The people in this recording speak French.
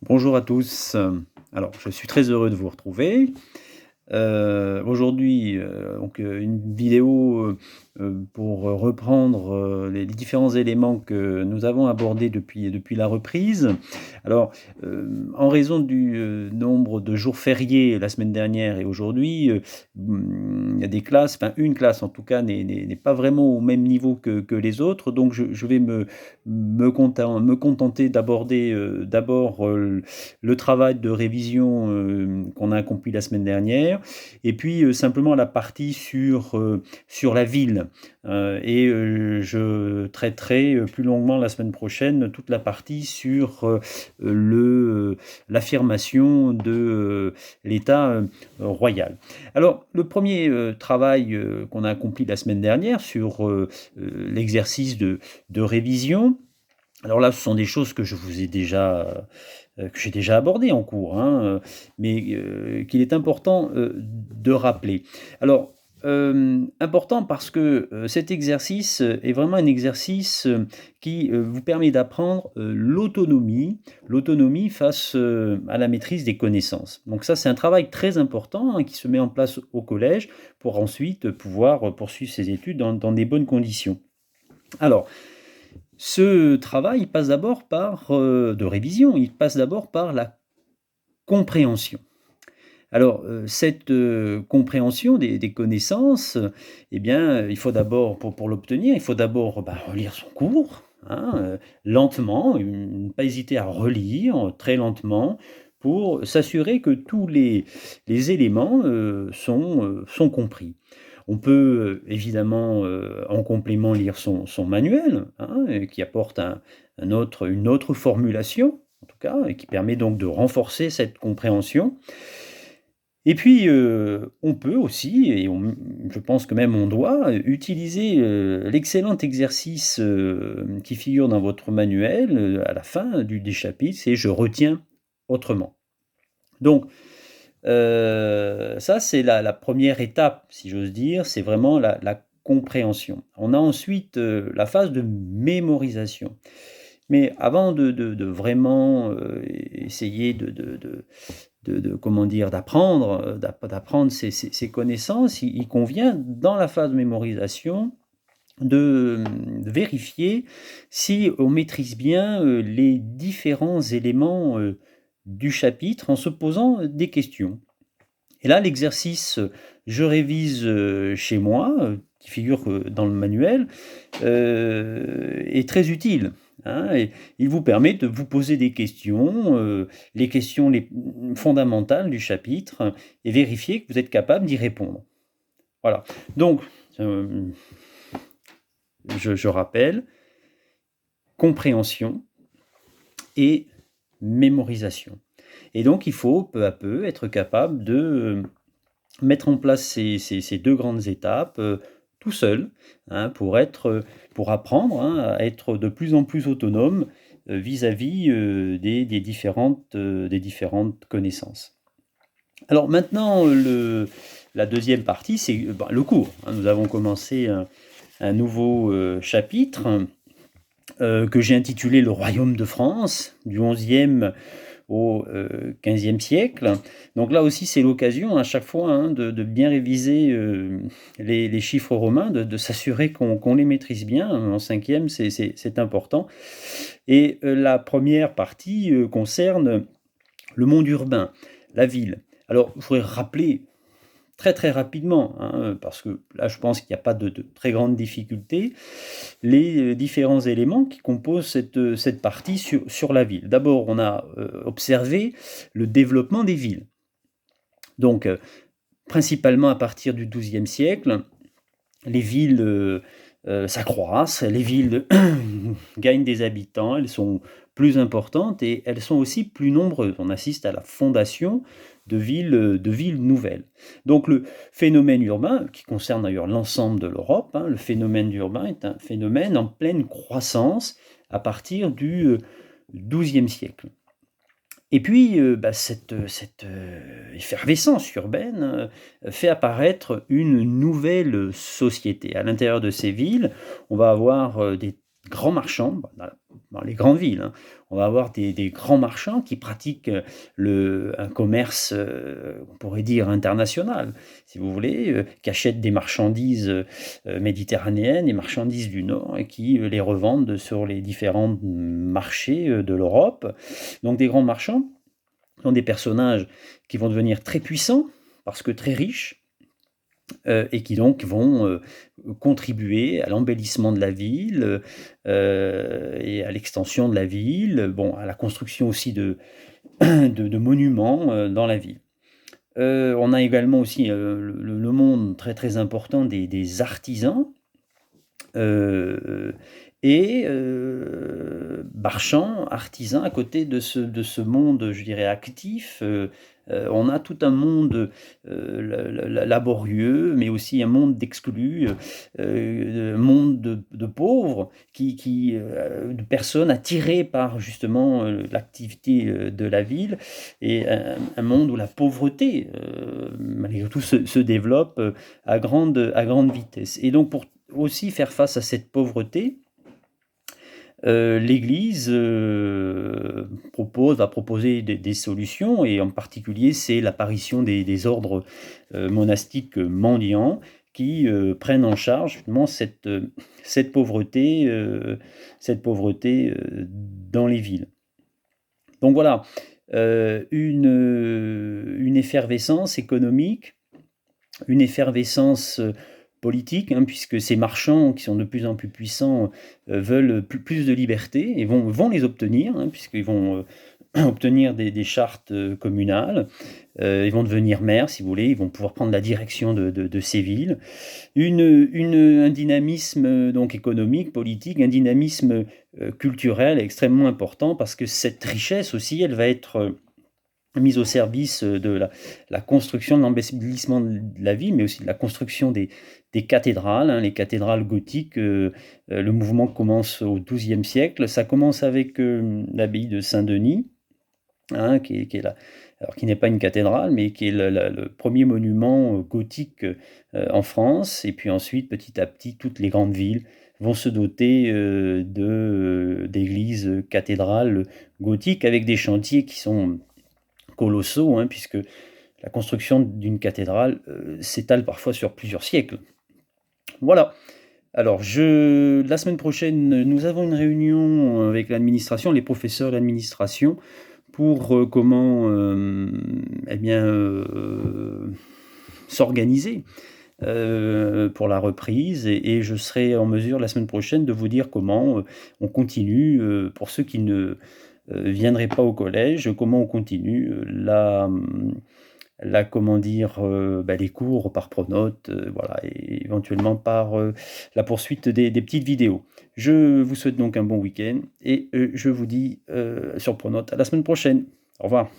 Bonjour à tous. Alors, je suis très heureux de vous retrouver. Aujourd'hui, une vidéo, pour reprendre, les différents éléments que nous avons abordés depuis la reprise. Alors, en raison du, nombre de jours fériés la semaine dernière et aujourd'hui, il y a des classes, enfin une classe en tout cas n'est pas vraiment au même niveau que les autres. Donc je vais me contenter d'aborder, d'abord, le travail de révision, qu'on a accompli la semaine dernière et puis, simplement la partie sur la ville, je traiterai, plus longuement la semaine prochaine toute la partie sur, l'affirmation de, l'État, royal. Alors le premier travail, qu'on a accompli la semaine dernière sur, l'exercice de révision, alors là, ce sont des choses que je vous ai déjà, que j'ai déjà abordées en cours, hein, mais qu'il est important, de rappeler. Alors, important parce que, cet exercice, est vraiment un exercice, qui, vous permet d'apprendre, l'autonomie face, à la maîtrise des connaissances. Donc ça, c'est un travail très important, hein, qui se met en place au collège pour ensuite pouvoir, poursuivre ses études dans des bonnes conditions. Alors, ce travail, il passe d'abord par, de révision, il passe d'abord par la compréhension. Alors, cette, compréhension des connaissances, eh bien, il faut d'abord pour l'obtenir, il faut d'abord, relire son cours, hein, lentement, ne pas hésiter à relire très lentement pour s'assurer que tous les éléments, sont compris. On peut, évidemment, en complément lire son manuel, hein, qui apporte une autre formulation, en tout cas, et qui permet donc de renforcer cette compréhension. Et puis, on peut aussi je pense que même on doit, utiliser, l'excellent exercice, qui figure dans votre manuel, à la fin du chapitre, c'est: «Je retiens autrement». Donc, ça, c'est la 1re étape, si j'ose dire, c'est vraiment la compréhension. On a ensuite, la phase de mémorisation. Mais avant de vraiment, essayer comment dire? D'apprendre, d'apprendre ces connaissances, il convient, dans la phase de mémorisation, de vérifier si on maîtrise bien, les différents éléments, du chapitre en se posant, des questions. Et là, l'exercice, «Je révise, chez moi», qui figure, dans le manuel, est très utile, hein, et il vous permet de vous poser des questions, les questions fondamentales du chapitre, et vérifier que vous êtes capable d'y répondre. Voilà. Donc, hem, je rappelle, compréhension et mémorisation. Et donc il faut peu à peu être capable de, mettre en place ces 2 grandes étapes, tout seul, hein, pour apprendre, hein, à être de plus en plus autonome, vis-à-vis, des différentes connaissances. Alors maintenant, la deuxième partie, c'est, le cours, hein. Nous avons commencé un nouveau, chapitre, que j'ai intitulé «Le royaume de France», du 11e au, 15e siècle. Donc là aussi, c'est l'occasion à chaque fois, hein, de bien réviser, les chiffres romains, de s'assurer qu'on les maîtrise bien. En 5e, c'est important, et la première partie, concerne le monde urbain, la ville. Alors, je voudrais rappeler très, très rapidement, hein, parce que là, je pense qu'il n'y a pas de très grandes difficultés, les, différents éléments qui composent cette partie sur la ville. D'abord, on a, observé le développement des villes. Donc, principalement à partir du XIIe siècle, les villes, s'accroissent, les villes gagnent des habitants, elles sont plus importantes et elles sont aussi plus nombreuses. On assiste à la fondation de villes nouvelles. Donc le phénomène urbain, qui concerne d'ailleurs l'ensemble de l'Europe, hein, le phénomène urbain est un phénomène en pleine croissance à partir du, XIIe siècle. Et puis, effervescence urbaine, fait apparaître une nouvelle société. À l'intérieur de ces villes, on va avoir, des grands marchands, dans les grandes villes, hein. On va avoir des grands marchands qui pratiquent un commerce, on pourrait dire international, si vous voulez, qui achètent des marchandises méditerranéennes, des marchandises du Nord, et qui les revendent sur les différents marchés de l'Europe. Donc des grands marchands sont des personnages qui vont devenir très puissants, parce que très riches, et qui donc vont contribuer à l'embellissement de la ville et à l'extension de la ville, bon, à la construction aussi de monuments dans la ville. On a également aussi le monde très très important des artisans et marchands, artisans, à côté de ce monde, je dirais, actif. On a tout un monde laborieux, mais aussi un monde d'exclus, un monde de pauvres, de personnes attirées par justement l'activité de la ville, et un monde où la pauvreté, malgré tout, se développe à grande vitesse. Et donc, pour aussi faire face à cette pauvreté, l'Église va proposer des solutions, et en particulier, c'est l'apparition des ordres monastiques mendiants qui prennent en charge justement cette pauvreté, dans les villes. Donc voilà, une effervescence économique, une effervescence politique, hein, puisque ces marchands qui sont de plus en plus puissants veulent plus de liberté, et vont les obtenir, hein, puisqu'ils vont obtenir des chartes communales. Ils vont devenir maires, si vous voulez, ils vont pouvoir prendre la direction de ces villes. Un dynamisme donc économique, politique, un dynamisme culturel extrêmement important, parce que cette richesse aussi, elle va être mise au service de la construction, de l'embellissement de la ville, mais aussi de la construction des cathédrales, hein, les cathédrales gothiques. Le mouvement commence au XIIe siècle. Ça commence avec l'abbaye de Saint-Denis, hein, qui n'est pas une cathédrale, mais qui est le premier monument gothique en France. Et puis ensuite, petit à petit, toutes les grandes villes vont se doter d'églises cathédrales gothiques, avec des chantiers qui sont colossaux, hein, puisque la construction d'une cathédrale s'étale parfois sur plusieurs siècles. Voilà. Alors, la semaine prochaine, nous avons une réunion avec l'administration, les professeurs de l'administration, pour comment s'organiser pour la reprise, et je serai en mesure la semaine prochaine de vous dire comment on continue, pour ceux qui ne viendraient pas au collège, comment on continue les cours par Pronote, voilà, et éventuellement par la poursuite des petites vidéos. Je vous souhaite donc un bon week-end, et je vous dis sur Pronote à la semaine prochaine. Au revoir.